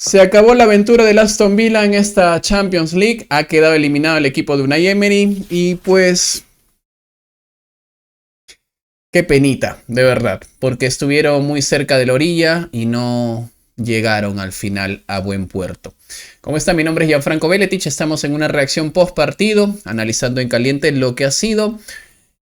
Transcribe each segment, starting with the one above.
Se acabó la aventura del Aston Villa en esta Champions League. Ha quedado eliminado el equipo de Unai Emery. Y pues, qué penita, de verdad. Porque estuvieron muy cerca de la orilla y no llegaron al final a buen puerto. ¿Cómo está? Mi nombre es Gianfranco Veletich. Estamos en una reacción post partido, analizando en caliente lo que ha sido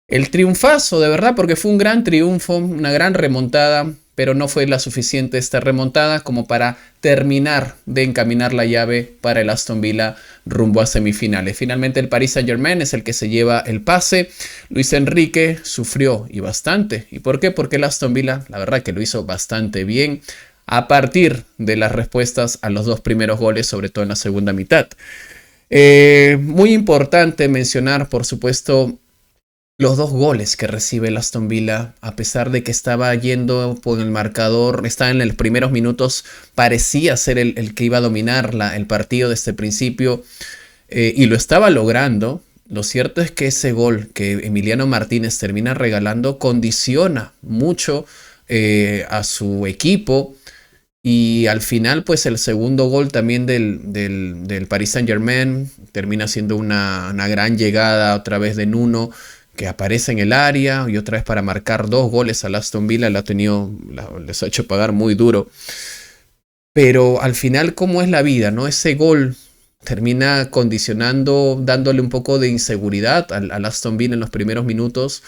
el triunfazo, de verdad, porque fue un gran triunfo, una gran remontada. Pero no fue la suficiente esta remontada como para terminar de encaminar la llave para el Aston Villa rumbo a semifinales. Finalmente el Paris Saint-Germain es el que se lleva el pase. Luis Enrique sufrió y bastante. ¿Y por qué? Porque el Aston Villa, la verdad que lo hizo bastante bien a partir de las respuestas a los dos primeros goles, sobre todo en la segunda mitad. Muy importante mencionar, por supuesto, los dos goles que recibe el Aston Villa, a pesar de que estaba yendo por el marcador, estaba en los primeros minutos, parecía ser el que iba a dominar el partido desde el principio, y lo estaba logrando. Lo cierto es que ese gol que Emiliano Martínez termina regalando condiciona mucho a su equipo. Y al final, pues el segundo gol también del Paris Saint-Germain termina siendo una gran llegada otra vez de Nuno, que aparece en el área y otra vez para marcar dos goles al Aston Villa. Les ha hecho pagar muy duro. Pero al final, ¿cómo es la vida, no? Ese gol termina condicionando, dándole un poco de inseguridad al Aston Villa en los primeros minutos.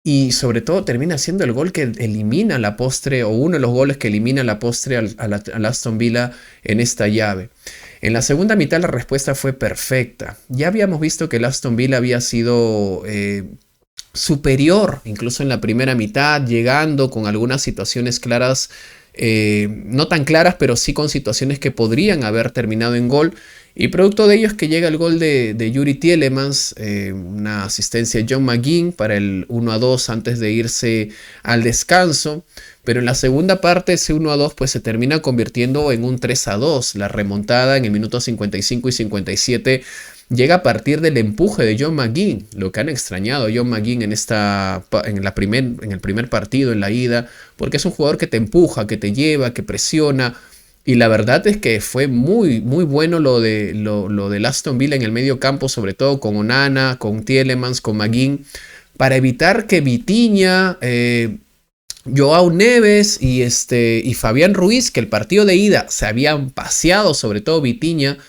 Y sobre todo termina siendo el gol que elimina la postre, o uno de los goles que elimina la postre al Aston Villa en esta llave. En la segunda mitad la respuesta fue perfecta. Ya habíamos visto que el Aston Villa había sido superior, incluso en la primera mitad, llegando con algunas situaciones claras, no tan claras, pero sí con situaciones que podrían haber terminado en gol. Y producto de ello es que llega el gol de Youri Tielemans, una asistencia de John McGinn para el 1-2 antes de irse al descanso. Pero en la segunda parte ese 1-2 pues se termina convirtiendo en un 3-2. La remontada en el minuto 55 y 57 llega a partir del empuje de John McGinn. Lo que han extrañado a John McGinn en el primer partido, en la ida, porque es un jugador que te empuja, que te lleva, que presiona. Y la verdad es que fue muy, muy bueno lo del Aston Villa en el medio campo, sobre todo con Onana, con Tielemans, con McGinn, para evitar que Vitinha, Joao Neves y Fabián Ruiz, que el partido de ida se habían paseado, sobre todo Vitinha,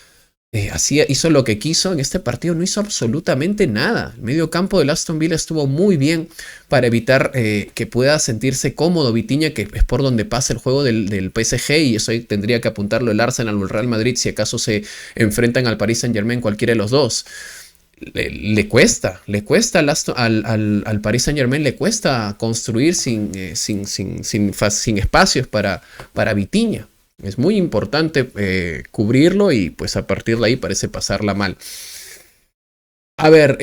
hizo lo que quiso. En este partido no hizo absolutamente nada. El medio campo del Aston Villa estuvo muy bien para evitar que pueda sentirse cómodo Vitinha, que es por donde pasa el juego del PSG, y eso ahí tendría que apuntarlo el Arsenal o el Real Madrid si acaso se enfrentan al Paris Saint-Germain, cualquiera de los dos. Le cuesta al Paris Saint-Germain, le cuesta construir sin espacios para Vitinha. Es muy importante cubrirlo y pues a partir de ahí parece pasarla mal. A ver,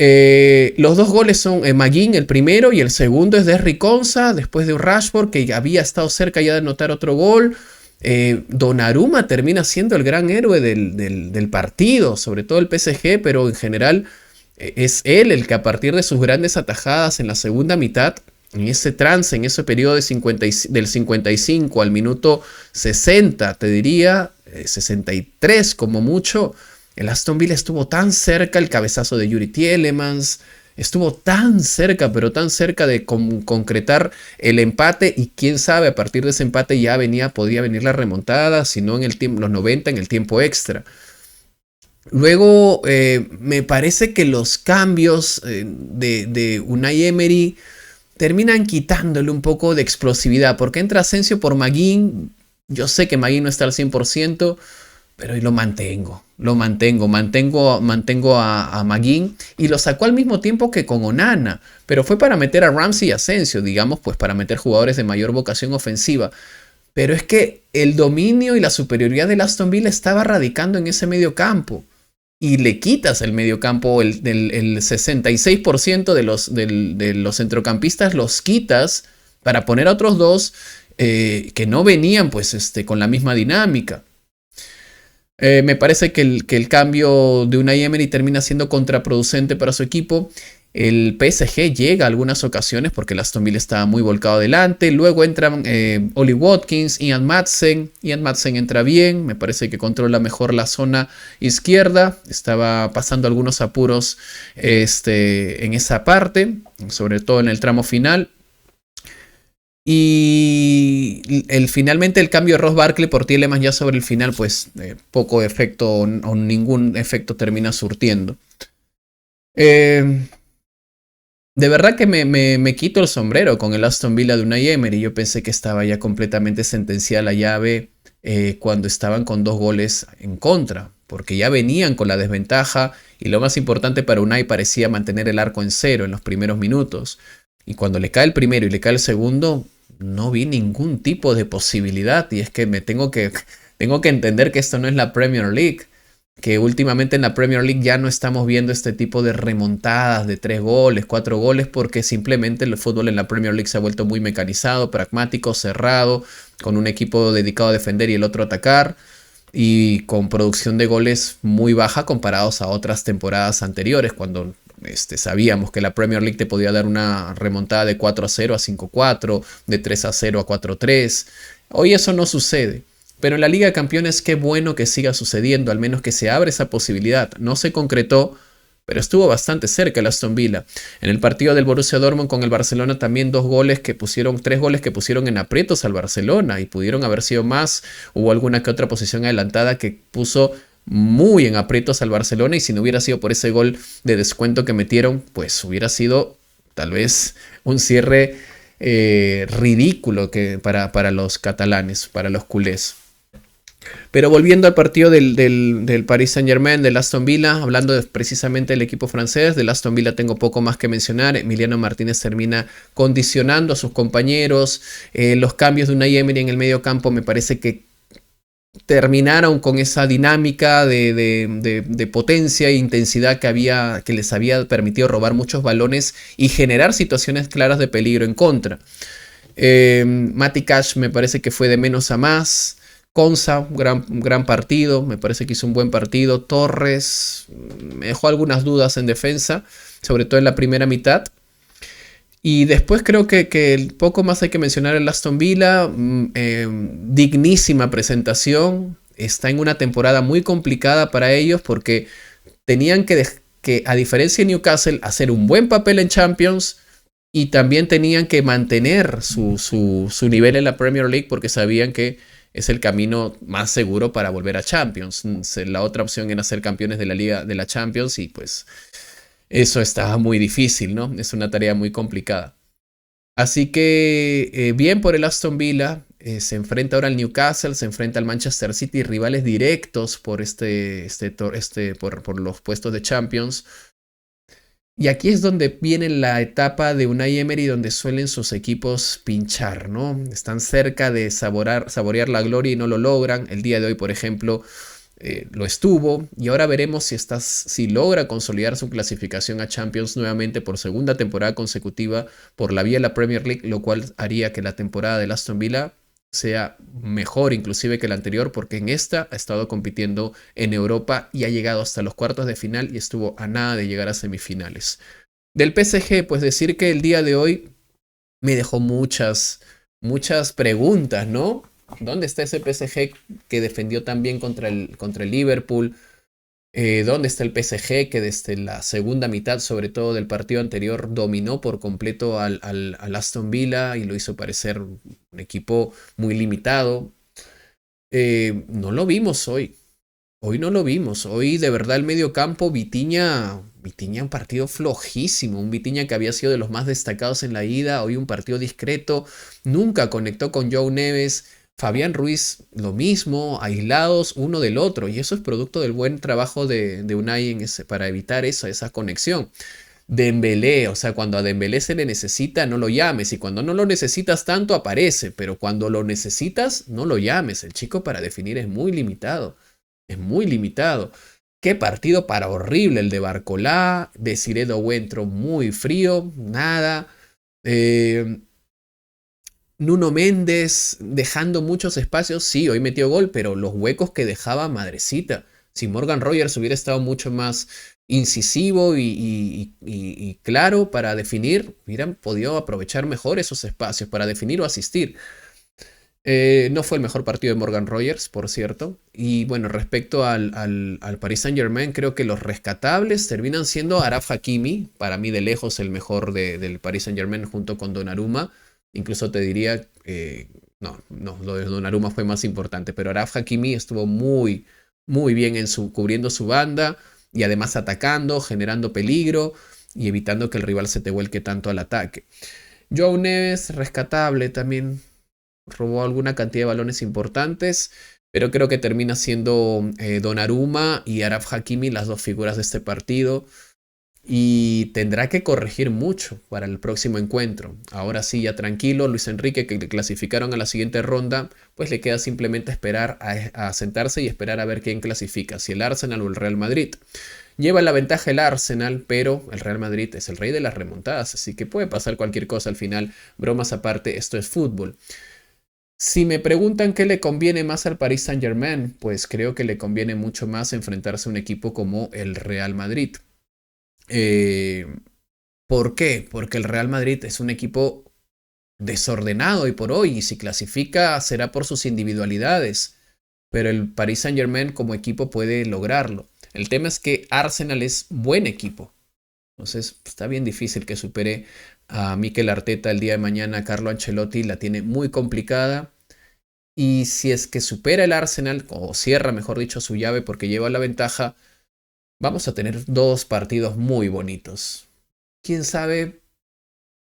los dos goles son McGinn, el primero, y el segundo es de Henry Konsa, después de un Rashford que había estado cerca ya de anotar otro gol. Donnarumma termina siendo el gran héroe del partido, sobre todo el PSG, pero en general es él el que a partir de sus grandes atajadas en la segunda mitad, en ese trance, en ese periodo del 55 al minuto 60, te diría, 63 como mucho, el Aston Villa estuvo tan cerca, el cabezazo de Youri Tielemans, estuvo tan cerca, pero tan cerca de concretar el empate, y quién sabe, a partir de ese empate ya podía venir la remontada, si no en los 90, en el tiempo extra. Luego me parece que los cambios de Unai Emery terminan quitándole un poco de explosividad, porque entra Asensio por McGinn. Yo sé que McGinn no está al 100%, pero lo mantengo a McGinn, y lo sacó al mismo tiempo que con Onana, pero fue para meter a Ramsey y Asensio, digamos, pues para meter jugadores de mayor vocación ofensiva. Pero es que el dominio y la superioridad del Aston Villa estaba radicando en ese medio campo. Y le quitas el mediocampo, el 66% de los centrocampistas los quitas para poner a otros dos que no venían pues con la misma dinámica. Me parece que el cambio de Unai Emery termina siendo contraproducente para su equipo. El PSG llega a algunas ocasiones porque el Aston Villa estaba muy volcado adelante. Luego entran Oli Watkins, Ian Madsen. Ian Madsen entra bien, me parece que controla mejor la zona izquierda. Estaba pasando algunos apuros en esa parte, sobre todo en el tramo final. Y finalmente el cambio de Ross Barkley por Tielemans ya sobre el final, pues poco efecto o ningún efecto termina surtiendo. De verdad que me quito el sombrero con el Aston Villa de Unai Emery. Yo pensé que estaba ya completamente sentenciada la llave cuando estaban con 2 goles en contra, porque ya venían con la desventaja y lo más importante para Unai parecía mantener el arco en cero en los primeros minutos. Y cuando le cae el primero y le cae el segundo, no vi ningún tipo de posibilidad. Y es que tengo que entender que esto no es la Premier League. Que últimamente en la Premier League ya no estamos viendo este tipo de remontadas de 3 goles, 4 goles, porque simplemente el fútbol en la Premier League se ha vuelto muy mecanizado, pragmático, cerrado, con un equipo dedicado a defender y el otro a atacar, y con producción de goles muy baja comparados a otras temporadas anteriores, cuando sabíamos que la Premier League te podía dar una remontada de 4-0 a 5-4, de 3-0 a 4-3. Hoy eso no sucede. Pero en la Liga de Campeones qué bueno que siga sucediendo, al menos que se abre esa posibilidad. No se concretó, pero estuvo bastante cerca el Aston Villa. En el partido del Borussia Dortmund con el Barcelona también 3 goles que pusieron en aprietos al Barcelona y pudieron haber sido más. Hubo alguna que otra posición adelantada que puso muy en aprietos al Barcelona y si no hubiera sido por ese gol de descuento que metieron, pues hubiera sido tal vez un cierre ridículo para los catalanes, para los culés. Pero volviendo al partido del Paris Saint-Germain, del Aston Villa, hablando precisamente del equipo francés, del Aston Villa tengo poco más que mencionar. Emiliano Martínez termina condicionando a sus compañeros. Los cambios de Unai Emery en el medio campo me parece que terminaron con esa dinámica de potencia e intensidad que les había permitido robar muchos balones y generar situaciones claras de peligro en contra. Matty Cash me parece que fue de menos a más. Konsa, gran partido, me parece que hizo un buen partido. Torres me dejó algunas dudas en defensa, sobre todo en la primera mitad. Y después creo que poco más hay que mencionar el Aston Villa. Dignísima presentación. Está en una temporada muy complicada para ellos porque tenían que a diferencia de Newcastle, hacer un buen papel en Champions. Y también tenían que mantener su nivel en la Premier League porque sabían que es el camino más seguro para volver a Champions. La otra opción era ser campeones de la Liga de la Champions y pues eso estaba muy difícil, ¿no? Es una tarea muy complicada. Así que bien por el Aston Villa. Se enfrenta ahora al Newcastle, se enfrenta al Manchester City, rivales directos por por los puestos de Champions. Y aquí es donde viene la etapa de Unai Emery donde suelen sus equipos pinchar, ¿no? Están cerca de saborear la gloria y no lo logran. El día de hoy, por ejemplo, lo estuvo. Y ahora veremos si logra consolidar su clasificación a Champions nuevamente por segunda temporada consecutiva por la vía de la Premier League, lo cual haría que la temporada del Aston Villa sea mejor inclusive que la anterior, porque en esta ha estado compitiendo en Europa y ha llegado hasta los cuartos de final y estuvo a nada de llegar a semifinales. Del PSG, pues decir que el día de hoy me dejó muchas preguntas, ¿no? ¿Dónde está ese PSG que defendió tan bien contra el Liverpool? ¿Dónde está el PSG que desde la segunda mitad, sobre todo del partido anterior, dominó por completo al Aston Villa y lo hizo parecer un equipo muy limitado? No lo vimos hoy. Hoy no lo vimos. Hoy de verdad el medio campo, Vitinha un partido flojísimo. Un Vitinha que había sido de los más destacados en la ida. Hoy un partido discreto. Nunca conectó con Joe Neves. Fabián Ruiz lo mismo, aislados uno del otro. Y eso es producto del buen trabajo de Unai para evitar esa conexión. Dembélé, o sea, cuando a Dembélé se le necesita, no lo llames. Y cuando no lo necesitas tanto, aparece. Pero cuando lo necesitas, no lo llames. El chico para definir es muy limitado. Es muy limitado. Qué partido para horrible el de Barcolá. Desiré Doué entró muy frío. Nada. Nuno Méndez dejando muchos espacios. Sí, hoy metió gol, pero los huecos que dejaba, madrecita. Si Morgan Rogers hubiera estado mucho más incisivo y claro para definir, hubieran podido aprovechar mejor esos espacios para definir o asistir. No fue el mejor partido de Morgan Rogers, por cierto. Y bueno, respecto al Paris Saint-Germain, creo que los rescatables terminan siendo Achraf Hakimi, para mí de lejos el mejor del Paris Saint-Germain junto con Donnarumma. Incluso te diría, no, lo de Donnarumma fue más importante, pero Achraf Hakimi estuvo muy, muy bien cubriendo su banda y además atacando, generando peligro y evitando que el rival se te vuelque tanto al ataque. João Neves, rescatable también. Robó alguna cantidad de balones importantes, pero creo que termina siendo Donnarumma y Achraf Hakimi las dos figuras de este partido. Y tendrá que corregir mucho para el próximo encuentro. Ahora sí, ya tranquilo, Luis Enrique, que le clasificaron a la siguiente ronda, pues le queda simplemente esperar a sentarse y esperar a ver quién clasifica, si el Arsenal o el Real Madrid. Lleva la ventaja el Arsenal, pero el Real Madrid es el rey de las remontadas, así que puede pasar cualquier cosa al final. Bromas aparte, esto es fútbol. Si me preguntan qué le conviene más al Paris Saint-Germain, pues creo que le conviene mucho más enfrentarse a un equipo como el Real Madrid. ¿Por qué? Porque el Real Madrid es un equipo desordenado hoy por hoy y si clasifica será por sus individualidades, pero el Paris Saint-Germain como equipo puede lograrlo. El tema es que Arsenal es buen equipo, entonces está bien difícil que supere a Mikel Arteta el día de mañana. Carlo Ancelotti la tiene muy complicada y si es que supera el Arsenal o cierra, mejor dicho, su llave porque lleva la ventaja, vamos a tener dos partidos muy bonitos. ¿Quién sabe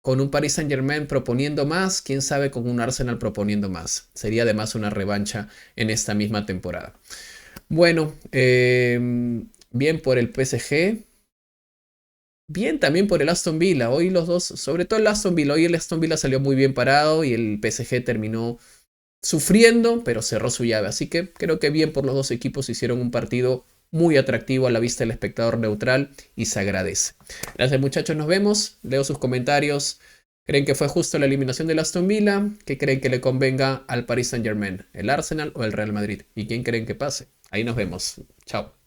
con un Paris Saint-Germain proponiendo más? ¿Quién sabe con un Arsenal proponiendo más? Sería además una revancha en esta misma temporada. Bueno, bien por el PSG. Bien también por el Aston Villa. Hoy los dos, sobre todo el Aston Villa. Hoy el Aston Villa salió muy bien parado y el PSG terminó sufriendo, pero cerró su llave. Así que creo que bien por los dos equipos, hicieron un partido muy atractivo a la vista del espectador neutral y se agradece. Gracias muchachos, nos vemos. Leo sus comentarios. ¿Creen que fue justo la eliminación del Aston Villa? ¿Qué creen que le convenga al Paris Saint-Germain? ¿El Arsenal o el Real Madrid? ¿Y quién creen que pase? Ahí nos vemos. Chao.